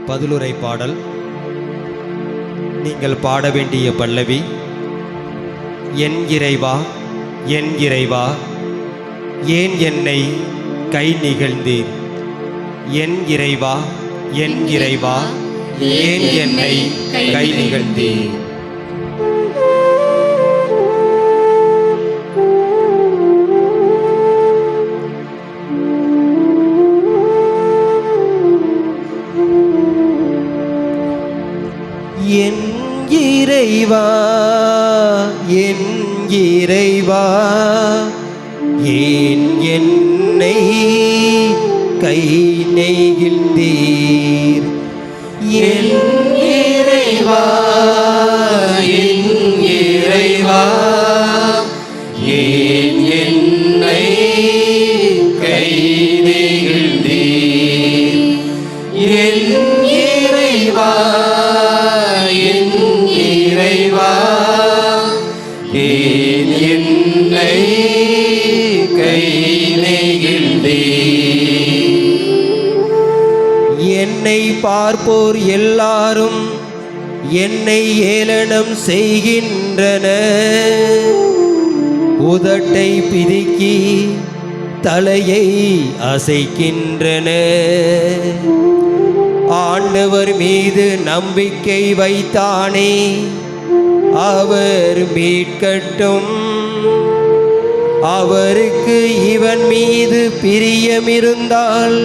பதிலுரை பாடல். நீங்கள் பாட வேண்டிய பல்லவி, என் இறைவா என் இறைவா ஏன் என்னை கை நிகழ்ந்தீர். என் இறைவா என் இறைவா ஏன் என்னை கை நிகழ்ந்தீர். என் இறைவா என் இறைவா ஏன் என்னை கை நெகிழ்ந்தீர். என் இறைவா என் இறைவா ஏன் என்னை கை நெகிழ்ந்தீர். என் இறைவா என் இறைவா ஏன் என்னை கை நெகிழ்ந்தீர். என்னை பார்ப்போர் எல்லாரும் என்னை ஏளனம் செய்கின்றனர். உதட்டை பிதுக்கி தலையை அசைக்கின்றனர். ஆண்டவர் மீது நம்பிக்கை வைத்தானே அவர் மீட்கட்டும். அவருக்கு இவன் மீது பிரியமிருந்தால்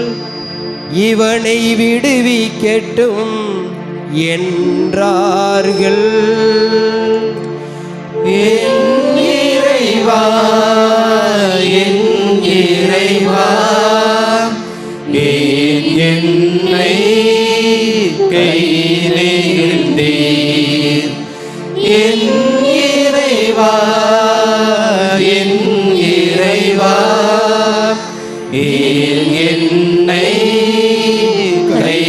இவனை விடுவிக்கட்டும் என்றார்கள். என் இறைவா என் இறைவா ஏன் என்னை கை நெகிழ்ந்தீர். என் இறைவா என் இறைவா ஏன் என்னை கை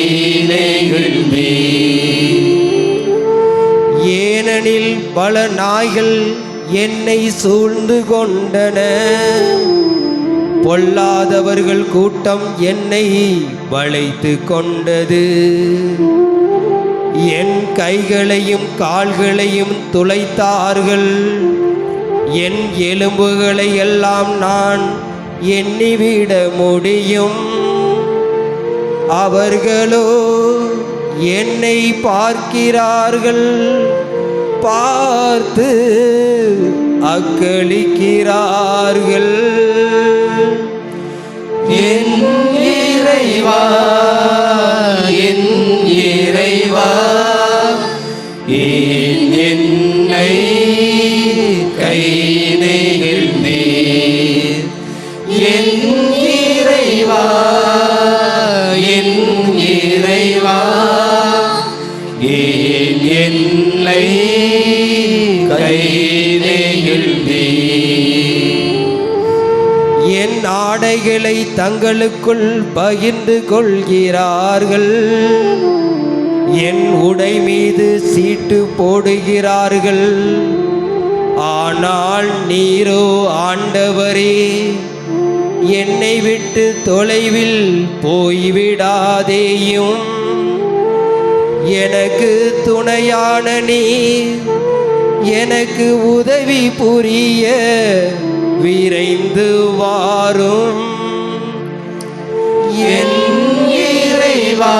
நெகிழ்ந்தீர். ஏனெனில் பல நாய்கள் என்னை சூழ்ந்து கொண்டன. பொல்லாதவர்கள் கூட்டம் என்னை வளைத்து கொண்டது. என் கைகளையும் கால்களையும் துளைத்தார்கள். என் எலும்புகளை எல்லாம் நான் எண்ணிவிட முடியும். அவர்களோ என்னை பார்க்கிறார்கள், பார்த்து அக்களிக்கிறார்கள். என் இறைவா என் இறைவா ஏன் என்னை கை நெகிழ்ந்தீர். என் இறைவா என் இறைவா ஏன் என்னை கை நெகிழ்ந்தீர். என் ஆடைகளை தங்களுக்குள் பகிர்ந்து கொள்கிறார்கள். என் உடை மீது சீட்டு போடுகிறார்கள். ஆனால் நீரோ ஆண்டவரே என்னை விட்டு தொலைவில் போய்விடாதேயும். எனக்கு துணையான நீர் எனக்கு உதவி புரிய விரைந்து வாரும். என் இறைவா